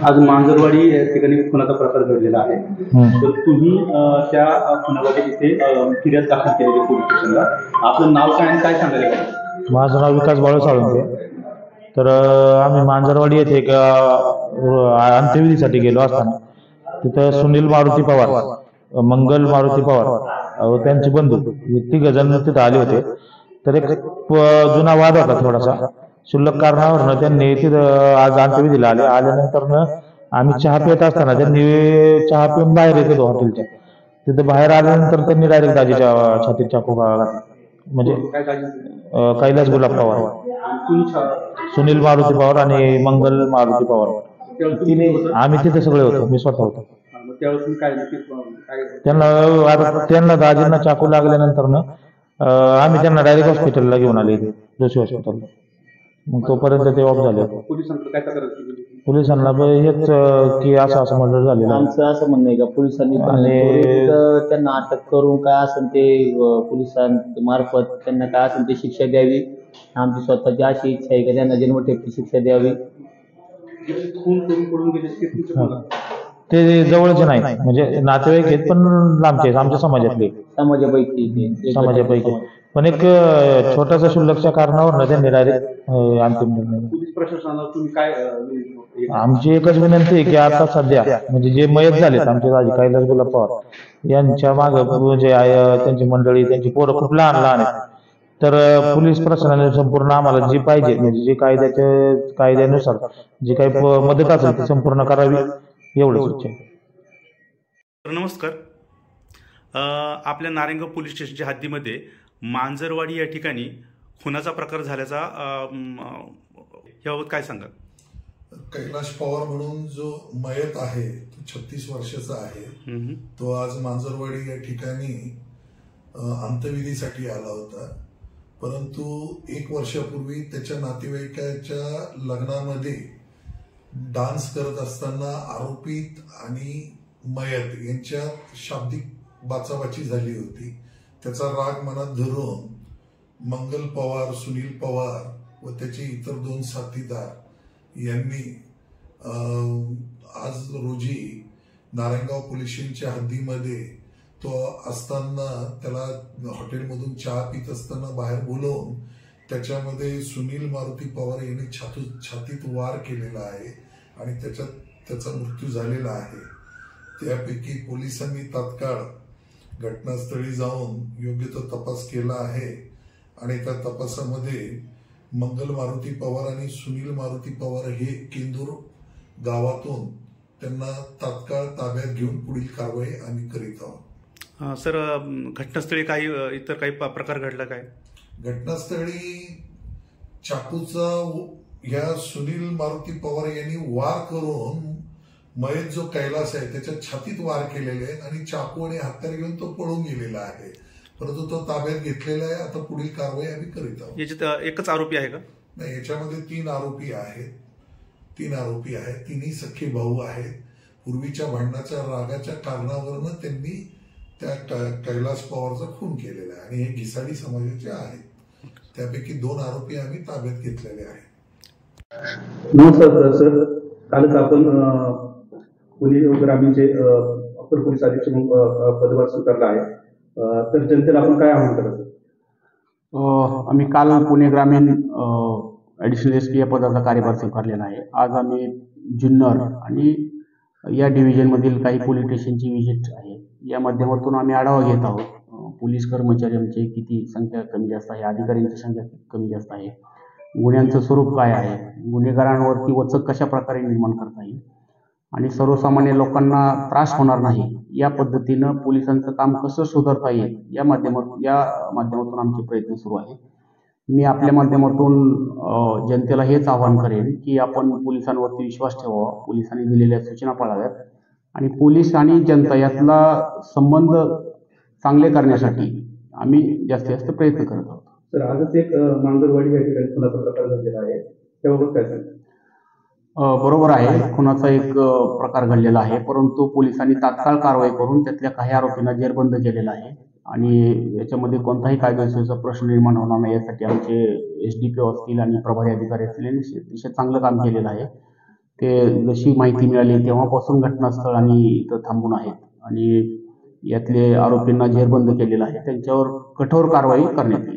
आज मांजरवाडी या ठिकाणी खुनाचा प्रकार घडलेला आहे. तर तुम्ही त्या खुनामध्ये तिथे फिर्याद दाखल केलेली पोलीस स्टेशनला. आपलं नाव काय आणि काय सांगायला पाहिजे? माझं नाव विकास बाळू साळुंके. तर आम्ही मांजरवाडी येथे एक अंत्यविधीसाठी गेलो असताना तिथं सुनील मारुती पवार, मंगल मारुती पवार त्यांचे बंधू तिघ जण तिथं आले होते. तर एक जुना वाद होता थोडासा. क्षुल्लक कारणावरनं त्यांनी तिथं आज अंत्यविधीला आल्यानंतर आम्ही चहा पित असताना त्यांनी चहा पिऊन बाहेर येत होतो हॉटेलच्या. तिथं बाहेर आल्यानंतर त्यांनी डायरेक्ट दाजीच्या छातीत चाकू घातला. म्हणजे कैलास गुलाब पवार, सुनील मारुती पवार आणि मंगल मारुती पवार आम्ही तिथे सगळे होतो. मी स्वतः होतो. त्यांना दाजींना चाकू लागल्यानंतर आम्ही त्यांना डायरेक्ट हॉस्पिटलला घेऊन आले, जोशी हॉस्पिटलला. मग तोपर्यंत ते ऑफ झाले. पोलिसांना हेच की असं मर्डर झालेलं. आमचं असं म्हणणं आहे का पोलिसांनी त्यांना अटक करून काय असेल ते पोलिसांमार्फत त्यांना काय असेल ते शिक्षा द्यावी. आमची स्वतःची अशी इच्छा आहे की त्यांना जन्मठेपची शिक्षा द्यावी. ते जवळचे नाही, म्हणजे नातेवाईक आहेत पण लांबचे, आमच्या समाजापैकी पण एक छोटासा क्षुल्लकच्या कारणावर त्यांनी डायरेक्ट अंतिम निर्णय. पोलीस प्रशासनाला तुम्ही काय आमची एकच विनंती आहे की आता सध्या म्हणजे जे मयत झालेत आमचे राजे कैलास गुलाब पवार यांच्या मागे म्हणजे त्यांची मंडळी, त्यांची पोरं खूप लहान लहान आहेत. तर पोलीस प्रशासनाने संपूर्ण आम्हाला जी पाहिजे म्हणजे जे कायद्यानुसार जी काही मदत असेल ती संपूर्ण करावी, एवढंच इच्छा आहे. नमस्कार. आपल्या नारायणगाव पोलीस स्टेशनच्या हद्दीमध्ये मांजरवाडी या ठिकाणी खुनाचा प्रकार झाल्याचा याबाबत काय सांगाल? कैलाश पवार म्हणून जो मयत आहे तो 36 वर्षाचा आहे. तो आज मांजरवाडी या ठिकाणी अंत्यविधीसाठी आला होता. परंतु 1 वर्षापूर्वी त्याच्या नातेवाईकाच्या लग्नामध्ये डान्स करत असताना आरोपीत आणि मयत यांच्यात शाब्दिक बाचाबाची झाली होती. त्याचा राग मनात धरून मंगल पवार, सुनील पवार व त्याचे इतर 2 साथीदार यांनी आज रोजी नारायणगाव पोलीस स्टेशनच्या हद्दीमध्ये तो असताना त्याला हॉटेलमधून चहा पित असताना बाहेर बोलवून त्याच्यामध्ये सुनील मारुती पवार यांनी छातीत वार केलेला आहे आणि त्याचा मृत्यू झालेला आहे. त्यापैकी पोलिसांनी तात्काळ घटनास्थळी जाऊन योग्य तो तपास केला आहे आणि त्या तपासामध्ये मंगल मारुती पवार आणि सुनील मारुती पवार हे केंदूर गावातून त्यांना तात्काळ ताब्यात घेऊन पुढील कारवाई आम्ही करीत आहोत. सर, घटनास्थळी काही इतर काही प्रकार घडला काय? घटनास्थळी चाकूचा ह्या सुनील मारुती पवार यांनी वार करून मयत जो कैलास आहे त्याच्या छातीत वार केलेले आहेत आणि चाकू आणि हत्यार घेऊन तो पळून गेलेला आहे. परंतु तो ताब्यात घेतलेला आहे. आता पुढील कारवाई आम्ही करीत आहोत. याच्यात एकच आरोपी आहे का? नाही, याच्यामध्ये 3 आरोपी आहेत. 3 आरोपी आहेत. 3ही सख्खे भाऊ आहेत. पूर्वीच्या भांडणाच्या रागाच्या कारणावरनं त्यांनी त्या कैलास पवारचा खून केलेला आहे आणि हे घिसाडी समाजाचे आहेत. त्यापैकी 2 आरोपी आम्ही ताब्यात घेतलेले आहेत. नमस्कार सर. कालच आपण पुणे ग्रामीणचे अपर पोलीस अधीक्षक पदभार स्वीकारला आहे. तर जनतेला आपण काय आवाहन करायचं? आम्ही काल पुणे ग्रामीण ॲडिशनल SP या पदाचा कार्यभार स्वीकारलेला आहे. आज आम्ही जुन्नर आणि या डिव्हिजनमधील काही पोलीस स्टेशनची व्हिजिट आहे. या माध्यमातून आम्ही आढावा घेत आहोत. पोलीस कर्मचाऱ्यांची किती संख्या कमी जास्त आहे, अधिकाऱ्यांची संख्या कमी जास्त आहे, गुन्ह्यांचं स्वरूप काय आहे, गुन्हेगारांवरती वचक कशा प्रकारे निर्माण करता येईल आणि सर्वसामान्य लोकांना त्रास होणार नाही या पद्धतीनं पोलिसांचं काम कसं सुधारता येईल या माध्यमातून आमचे प्रयत्न सुरू आहे. मी आपल्या माध्यमातून जनतेला हेच आवाहन करेन की आपण पोलिसांवरती विश्वास ठेवावा, पोलिसांनी दिलेल्या सूचना पाळाव्यात आणि पोलीस आणि जनता यातला संबंध चांगले करण्यासाठी आम्ही जास्तीत जास्त प्रयत्न करत आहोत. तर आजच एक मांजरवाडी या ठिकाणी खुनाचा प्रकार घडलेला आहे, त्याबाबत काय सांगता? बरोबर आहे, खुनाचा एक प्रकार घडलेला आहे. परंतु पोलिसांनी तात्काळ कारवाई करून त्यातल्या काही आरोपींना जेरबंद केलेला आहे आणि याच्यामध्ये कोणताही कायदेशीरचा प्रश्न निर्माण होणार नाही यासाठी आमचे SDPO असतील आणि प्रभारी अधिकारी असतील यांनी अतिशय चांगलं काम केलेलं आहे. ते जशी माहिती मिळाली तेव्हापासून घटनास्थळ आणि इथं थांबून आहेत आणि यातले आरोपींना जेरबंद केलेलं आहे. त्यांच्यावर कठोर कारवाई करण्यात येईल.